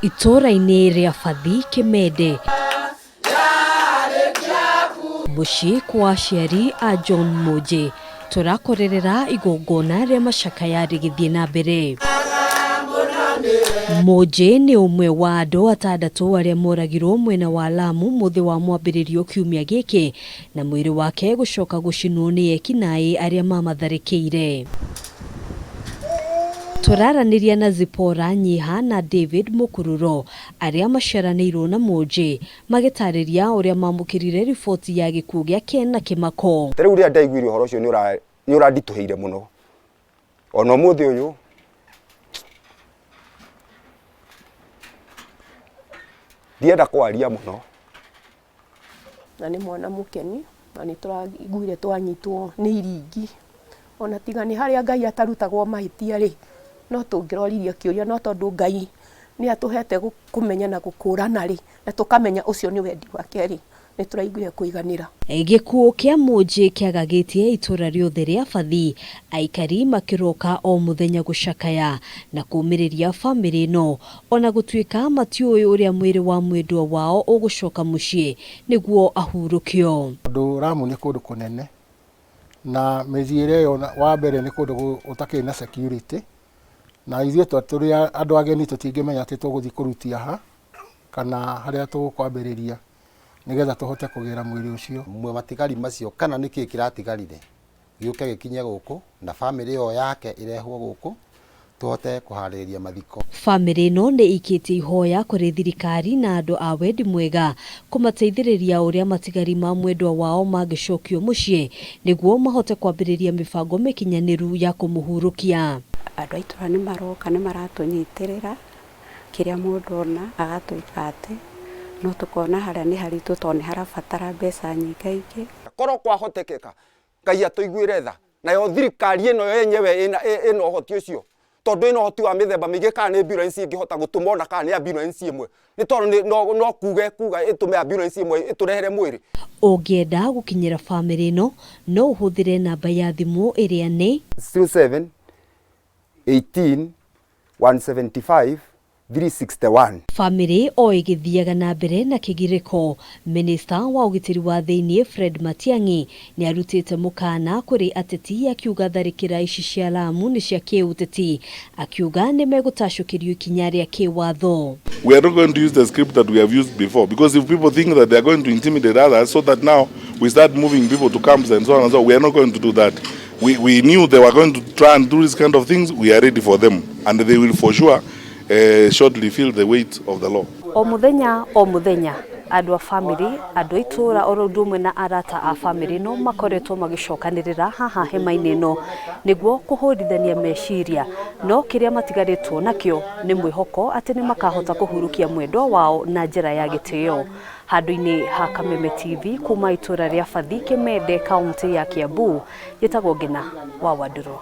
Ituura-ini ria Bathi Kimende, mucii kwa aciari a John Moje, turakorerera igongona ria macakaya rigithie na mbere. Moje ni umwe wa andu atandatu aria moragirwo mwena wa Lamu muthi wa mwambiririo kiumia giki, na mwiri wake gucoka gucinwo ni ekinai aria mamatharikire. Turaraniria na Zipora Nyiha na David Mukururo aria maceranirwo na Moje magitariria uria mamukirire riboti ya gikuo giake na kimako. Tere uria ndaiguire uhoro ucio ni urandituheire muno. Ona muthi uyu ndienda kwaria muno. Na ni mwana mukeni na ni turaiguire twanyitwo ni iringi. Ona tiga ni haria Ngai atarutagwo mahitia ri no tungiroriria kiuria no tondu Ngai ni atuhete kumenya na gukurana ri na tukamenya ucio ni wendi wake ri ni turaiguire kuiganira. Gikuo kia Moje kiagagitie itura riothe ria Bathi, aikari makiroka o muthenya gucakaya na kumiriria family no, ona gutuika matiui uria mwiri wa mwendwa wao ugucoka mucii niguo ahurukio. Lamu ni kundu kunene na mizire yo wa mbere ni kundu utakiri na security, na ithuĩ tũrĩ andũ ageni tũtingĩmenya atĩ tũgũthiĩ kũrutia ha kana harĩa tũkwambĩrĩria nigetha tũhote kũgĩra mwĩrĩ ũcio. Mwe matigari macio kana nĩkĩ kĩratigarire gĩũke gĩkinye gũkũ na family yo yake irehwo gũkũ tuhote kuharĩrĩria mathiko. Bamiri no nĩ ikitie ihoya kuri thirikari na andu a wendi mwega kumateithiriria uria matigari ma mwendwa wao magicokio mucii niguo mahote kwambĩrĩria mibango mikinyaniru ya kumuhurukia. Andu aitura ni maroka ni maratunyitirira kiria mundu ona agatuika ati no tukona haria ni haritu toni harabatara mbeca nyingaingi. Koro kwahotekeka Ngai atuiguire tha na yo thirikari ino yenyewe ino hoti ucio tondu ino hoti wa mithemba mingi kana ni ambulance ingihota gutuma ona kana ni ambulance imwe ni tondu no kuga itume ambulance imwe iturehere mwiri. Ungienda gukinyira family no no uhuthire namba ya thimu iria ni 07 18 175 361. Bamiri o igithiaga na mbere na kigiriko. Minister wa ugitiri wa thiini Fred Matiang'i ni arutite mukana kuri ateti akiuga tharikira ici cia Lamu ni cia kiuteti, akiuga ni megutacukirio ikinya ria kiwatho. We are not going to use the script that we have used before, because if people think that they are going to intimidate others so that now we start moving people to camps and so on and so on, we are not going to do that. We knew they were going to try and do this kind of things. We are ready for them, and they will for sure shortly feel the weight of the law. O muthenya andu a family, andu itura orudumwe na arata a family no makoretwo magicokanirira haha hema-ini no niguo kuhurithania meciria, no kiria matigaritwo nakio ni mwihoko ati ni makahota kuhurukia mwendwa wao na njira ya gitio. Handu-ini ha Kameme TV kuma itura ria Bathi Kimende kaunti ya Kiambu, yetagwo Ngina wa Waduro.